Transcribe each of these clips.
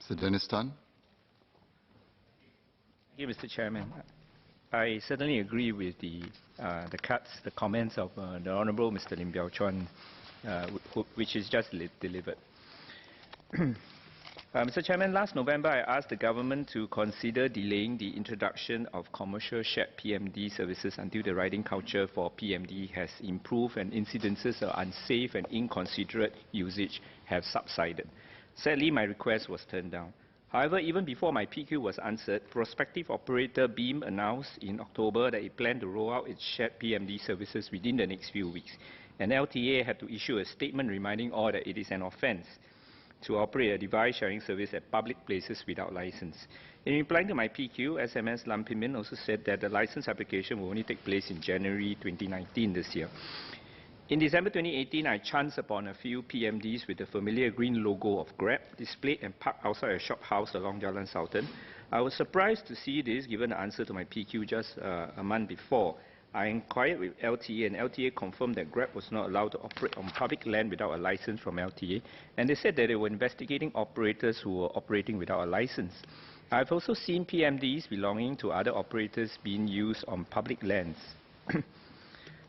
Mr. Dennis Tan. Thank you, Mr. Chairman. I certainly agree with the comments of the Honourable Mr. Lim Biao Chuan, which is just delivered. Mr. Chairman, last November I asked the government to consider delaying the introduction of commercial shared PMD services until the riding culture for PMD has improved and incidences of unsafe and inconsiderate usage have subsided. Sadly, my request was turned down. However, even before my PQ was answered, prospective operator Beam announced in October that it planned to roll out its shared PMD services within the next few weeks, and LTA had to issue a statement reminding all that it is an offence to operate a device sharing service at public places without license. In replying to my PQ, SMS Lam Pin Min also said that the license application will only take place in January 2019 this year. In December 2018, I chanced upon a few PMDs with the familiar green logo of Grab displayed and parked outside a shop house along Jalan Sultan. I was surprised to see this given the answer to my PQ just a month before. I inquired with LTA, and LTA confirmed that Grab was not allowed to operate on public land without a license from LTA, and they said that they were investigating operators who were operating without a license. I've also seen PMDs belonging to other operators being used on public lands.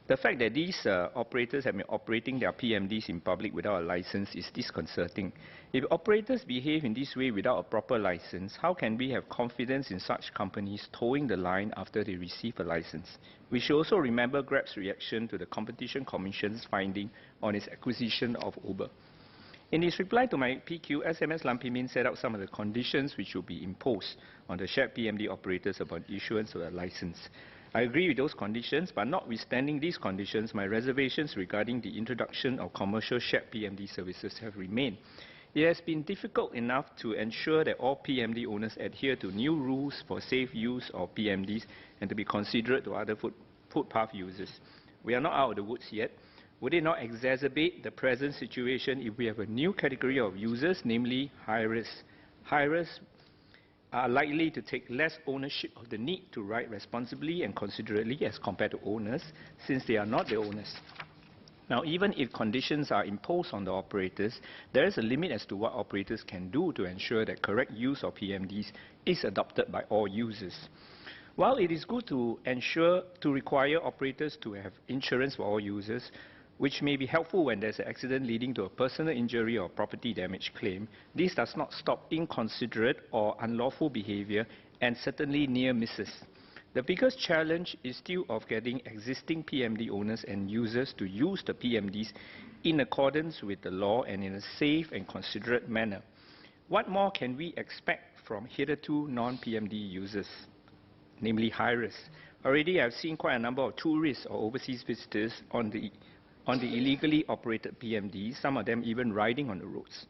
The fact that these operators have been operating their PMDs in public without a license is disconcerting. If operators behave in this way without a proper license, how can we have confidence in such companies towing the line after they receive a license? We should also remember Grab's reaction to the Competition Commission's finding on its acquisition of Uber. In his reply to my PQ, SMS Lam Pin Min set out some of the conditions which will be imposed on the shared PMD operators upon issuance of a license. I agree with those conditions, but notwithstanding these conditions, my reservations regarding the introduction of commercial shared PMD services have remained. It has been difficult enough to ensure that all PMD owners adhere to new rules for safe use of PMDs and to be considerate to other footpath users. We are not out of the woods yet. Would it not exacerbate the present situation if we have a new category of users, namely high risk? High risk are likely to take less ownership of the need to ride responsibly and considerately as compared to owners, since they are not the owners. Now, even if conditions are imposed on the operators, there is a limit as to what operators can do to ensure that correct use of PMDs is adopted by all users. While it is good to require operators to have insurance for all users, which may be helpful when there's an accident leading to a personal injury or property damage claim, this does not stop inconsiderate or unlawful behavior and certainly near misses. The biggest challenge is still of getting existing PMD owners and users to use the PMDs in accordance with the law and in a safe and considerate manner. What more can we expect from hitherto non-PMD users, namely high risk? Already I've seen quite a number of tourists or overseas visitors on the illegally operated PMDs, some of them even riding on the roads.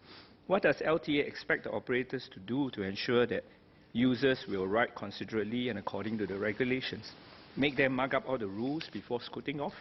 What does LTA expect the operators to do to ensure that users will ride considerately and according to the regulations? Make them mug up all the rules before scooting off?